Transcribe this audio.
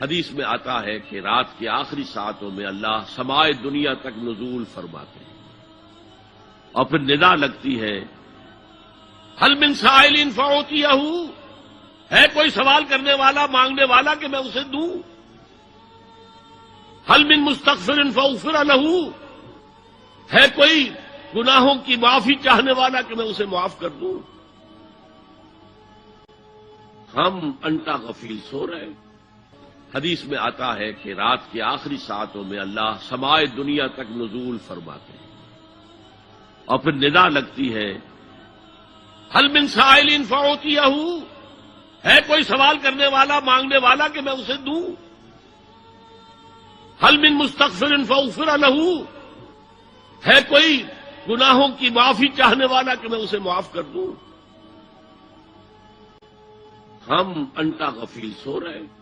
حدیث میں آتا ہے کہ رات کے آخری ساعتوں میں اللہ سمائے دنیا تک نزول فرماتے ہیں اور پھر ندا لگتی ہے، هل من سائل فاعطیہ، ہے کوئی سوال کرنے والا، مانگنے والا کہ میں اسے دوں؟ هل من مستغفر فاغفر له، ہے کوئی گناہوں کی معافی چاہنے والا کہ میں اسے معاف کر دوں؟ ہم انٹا غفیل سو رہے ہیں۔ حدیث میں آتا ہے کہ رات کے آخری ساعتوں میں اللہ سمائے دنیا تک نزول فرماتے ہیں اور پھر ندا لگتی ہے، هل من سائل فاعطیہ، ہے کوئی سوال کرنے والا، مانگنے والا کہ میں اسے دوں؟ هل من مستغفر فاغفر له، ہے کوئی گناہوں کی معافی چاہنے والا کہ میں اسے معاف کر دوں؟ ہم انٹا غفیل سو رہے ہیں۔